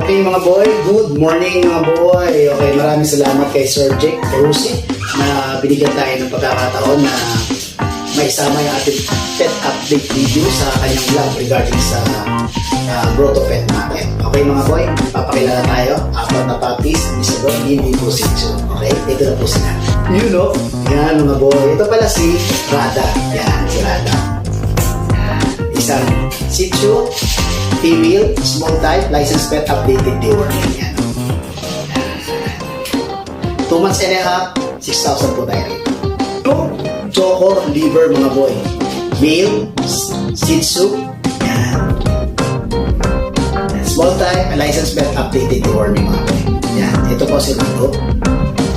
Okay mga boy, good morning mga boy. Okay, maraming salamat kay Sir Jake Carusi na binigyan tayo ng pagkakataon na maisama yung ating pet update video sa kanyang vlog regarding sa Grotto Pet Market. Okay mga boy, papakilala tayo. Apat na puppies, isa doon, hindi po si Chu. Okay, ito na po sila. You know, yan mga boy. Ito pala si Rada. Yan, si Rada. Isang Shih Tzu, female, small type, licensed pet, updated deworming. Yan. 2 months and a half, 6,000 po tayo. Choco liver mga boy. Male, Shih Tzu, yan. Small type, licensed pet, updated deworming mga boy. Yan. Ito po si Rado,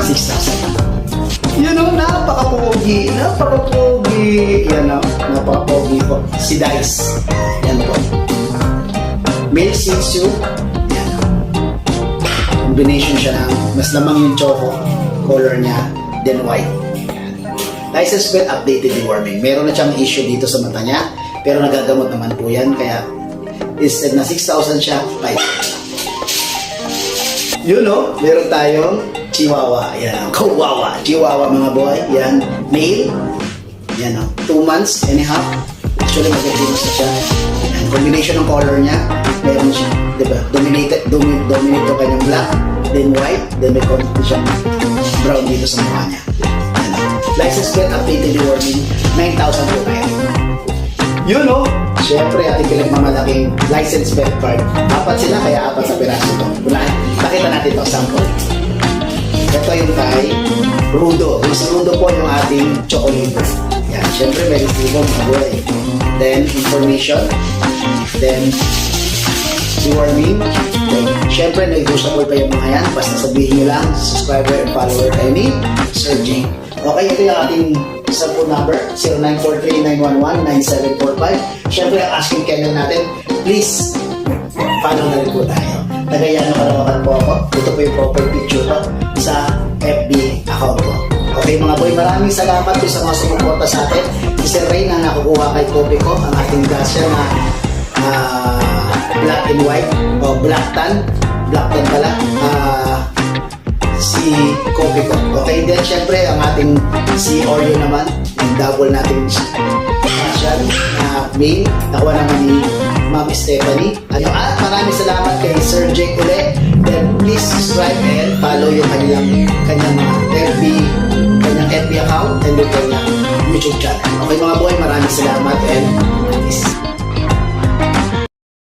6,000. You know, napaka-pogi. Napaka-pogi. Yan o, napaka-pogi po. Si Dice. Yan po. Male Shih Tzu. Yan o. Combination siya ng mas lamang yung choco. Color niya, then white. License pet, updated deworming. Meron na siyang issue dito sa mata niya, pero nagagamot naman po yan. Kaya, instead na 6,000 siya, 5,000. You know, meron tayong Chihuahua. Yan, Chihuahua. Chihuahua mga boy. Yan, male. Yan o, 2 months and a half. Actually, mag-dinos na siya. Yan, combination ng color niya. Meron siya, diba? Dominate yung kanyang black, then white, then may konti siyang brown dito sa mukha niya. Yan o. License plate, updated deworming, 9,000 po tayo. You know, syempre ating pinagmamalaking license plate card. 4 sila, kaya 4 sa piraso ito. Unahin, nakita natin ito, sample. Ito yung kay Rudo. Mas Rudo po yung ating chocolate. Yan, syempre may resibo mga boy. Then, information. Then, deworming. Then, syempre negotiable pa yung mga yan. Basta sabihin nyo lang, subscriber and follower tayo ni Sir Jake. Okay, ito yung ating cellphone number, 0943-911-9745. Syempre, ang asking kennel natin, please, follow na rin po tayo. Tagayan ng Karawakan po ako. Ito po yung proper picture ko sa FB account ko. Okay mga boy, maraming salamat po sa mga sumuporta sa atin. Si Sir Ray na nakukuha kay Kobe ko, ang ating dasher na black and white, o black tan pala. Si Kobe ko. Okay, then syempre ang ating si Oreo naman, yung double natin siya, male, nakuha naman ni Ma'am Stephanie. At maraming salamat kay Sir Jake ulit. Then please subscribe and follow yung kanyang FB account and yung kanyang YouTube channel. Okay mga boy, maraming salamat and peace.